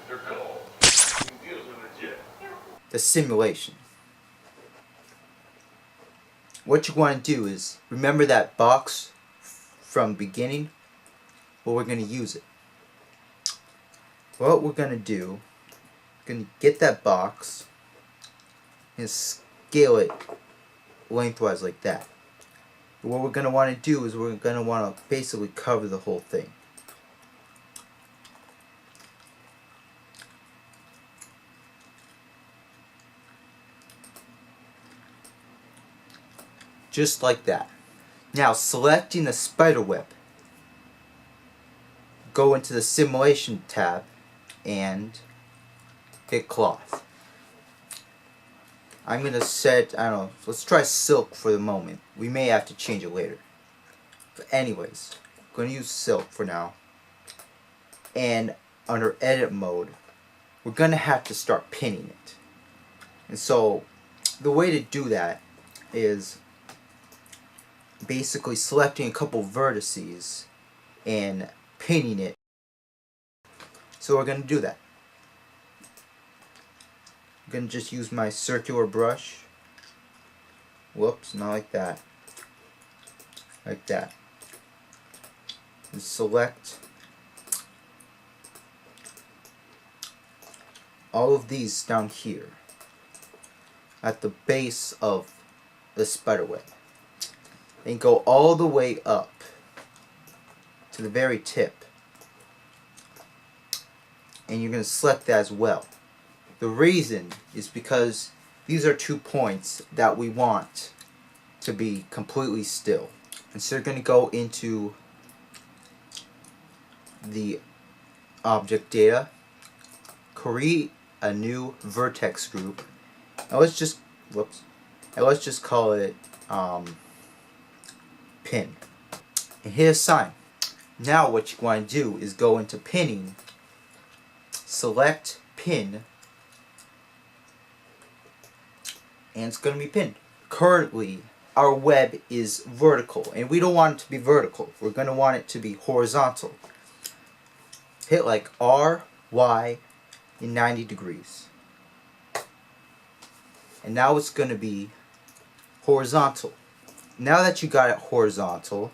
They're cool. Deals are legit. The simulation. What you want to do is remember that box from beginning. Well, we're going to use it. What we're going to do, we're going to get that box and scale it lengthwise like that. But what we're going to want to do is we're going to want to basically cover the whole thing. Just like that. Now, selecting the spider web, go into the simulation tab and hit cloth. I'm going to set, I don't know, let's try silk for the moment. We may have to change it later. But anyways, I'm going to use silk for now. And under edit mode, we're going to have to start pinning it. And so, the way to do that is basically selecting a couple vertices and pinning it. So we're going to do that. I'm going to just use my circular brush. Whoops, not like that. Like that. And select all of these down here at the base of the spider web. And go all the way up to the very tip. And you're going to select that as well. The reason is because these are 2 points that we want to be completely still. And so you're going to go into the object data, create a new vertex group. Now let's just call it pin. And hit assign. Now what you want to do is go into pinning, select pin, and it's going to be pinned. Currently, our web is vertical, and we don't want it to be vertical. We're going to want it to be horizontal. Hit like R, Y, in 90 degrees. And now it's going to be horizontal. Now that you got it horizontal,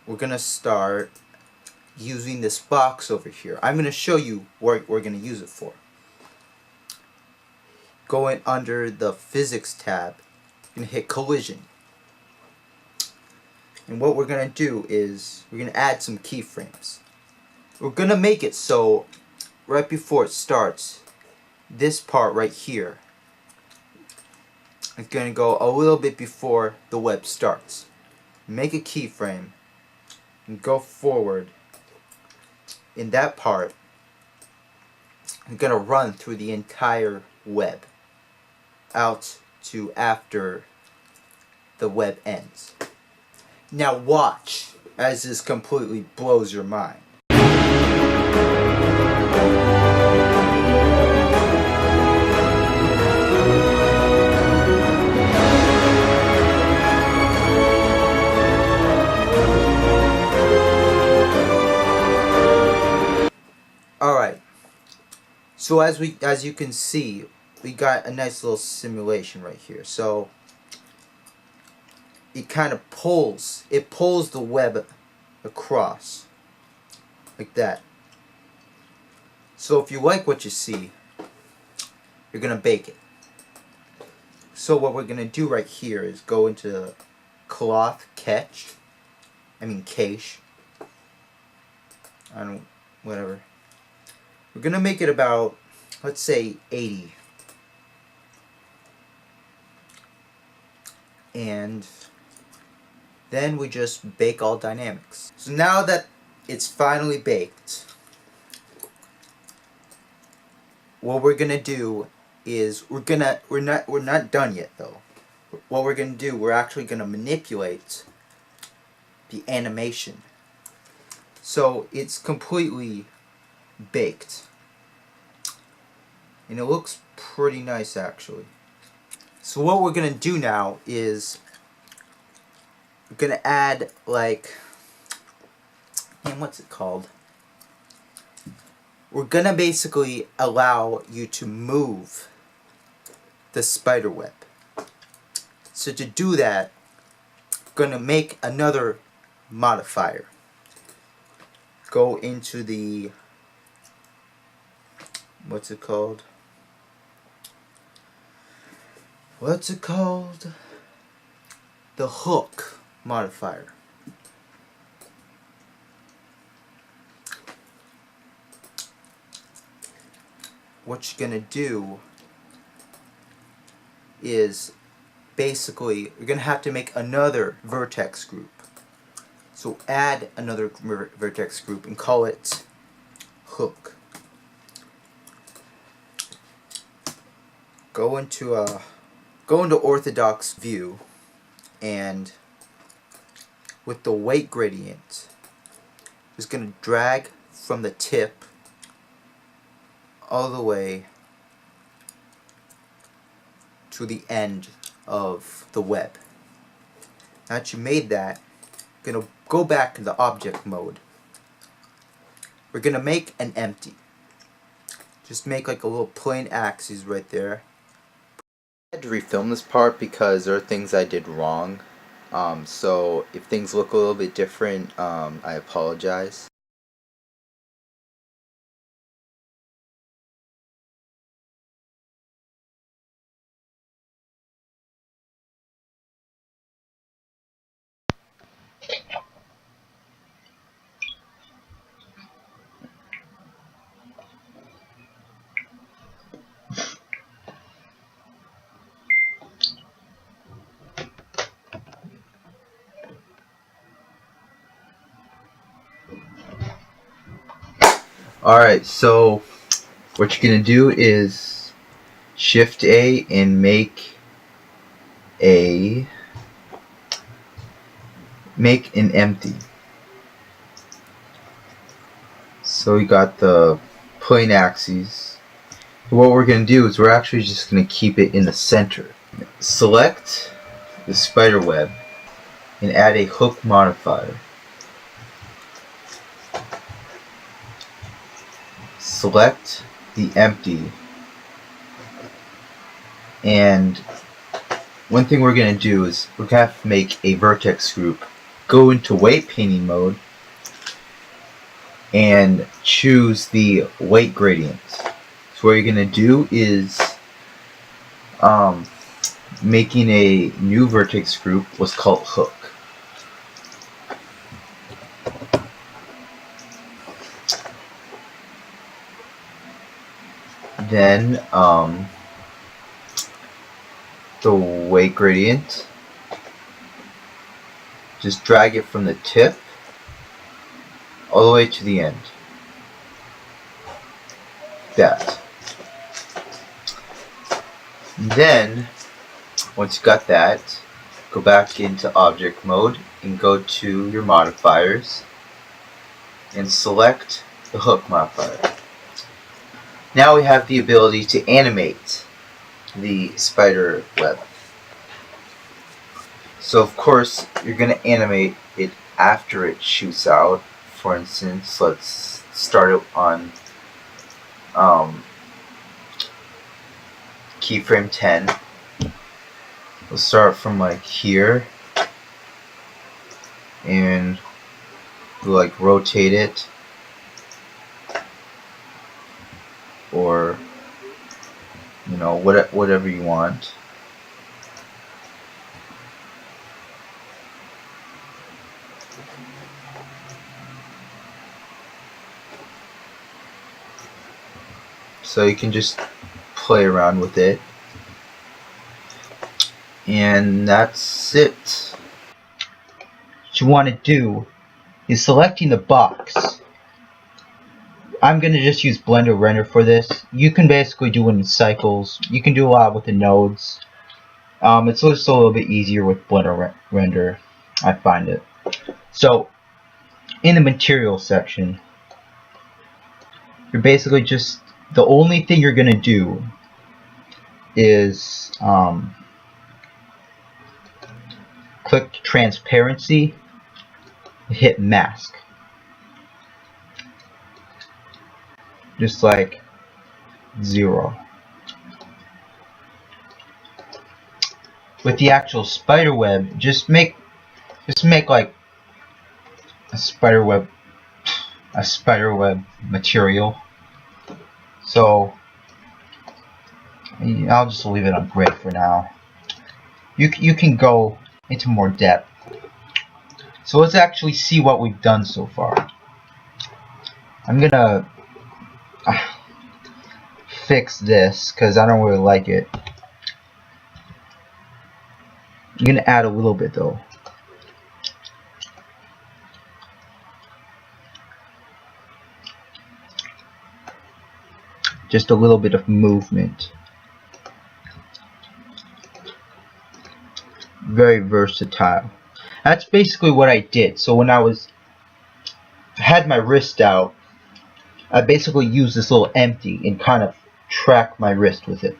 we're going to start using this box over here. I'm going to show you what we're going to use it for. Going under the physics tab, you're going to hit collision. And what we're going to do is we're going to add some keyframes. We're going to make it so right before it starts, this part right here, it's going to go a little bit before the web starts. Make a keyframe and go forward in that part. I'm going to run through the entire web out to after the web ends. Now watch as this completely blows your mind. Alright, so as you can see, we got a nice little simulation right here. So it kind of pulls the web across like that. So if you like what you see, you're gonna bake it. So what we're gonna do right here is go into cloth cache. Whatever. We're gonna make it about, let's say, 80. And then we just bake all dynamics. So now that it's finally baked, what we're gonna do is we're not done yet though. What we're gonna do, we're actually gonna manipulate the animation. So it's completely baked. And it looks pretty nice actually. So what we're gonna do now is we're gonna add like and what's it called? We're gonna basically allow you to move the spider web. So to do that, we're gonna make another modifier. Go into the, what's it called? The hook modifier. What you're gonna do is basically you're gonna have to make another vertex group. So add another vertex group and call it hook. Go into orthodox view, and with the weight gradient, just gonna drag from the tip all the way to the end of the web. Now that you made that, gonna go back into object mode. We're gonna make an empty. Just make like a little plain axis right there. I had to refilm this part because there are things I did wrong. So if things look a little bit different, I apologize. Alright, so what you're gonna do is Shift A and make an empty. So we got the plain axes. What we're gonna do is we're actually just gonna keep it in the center. Select the spider web and add a hook modifier. Select the empty, and one thing we're going to do is we're going to have to make a vertex group. Go into weight painting mode and choose the weight gradient. So what you're going to do is making a new vertex group, what's called hook. Then the weight gradient, just drag it from the tip all the way to the end. That. Then once you got that, go back into object mode and go to your modifiers and select the hook modifier. Now we have the ability to animate the spider web. So of course you're going to animate it after it shoots out. For instance, let's start it on keyframe 10. We'll start from like here and we'll like rotate it, or you know, whatever you want. So you can just play around with it, and that's it. What you want to do is selecting the box. I'm going to just use Blender Render for this. You can basically do it in cycles. You can do a lot with the nodes. It's just a little bit easier with Blender Render, I find it. So in the material section, you're basically just, the only thing you're going to do is click transparency, hit mask. just like 0. With the actual spider web, just make like a spider web material. So I'll just leave it on gray for now. You can go into more depth. So let's actually see what we've done so far. I'm gonna fix this because I don't really like it. I'm gonna add a little bit though. Just a little bit of movement. Very versatile. That's basically what I did. So when I had my wrist out, I basically used this little empty and kind of track my wrist with it.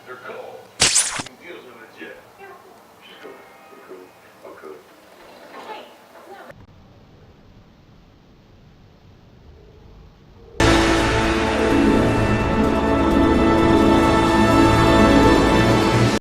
They're cool.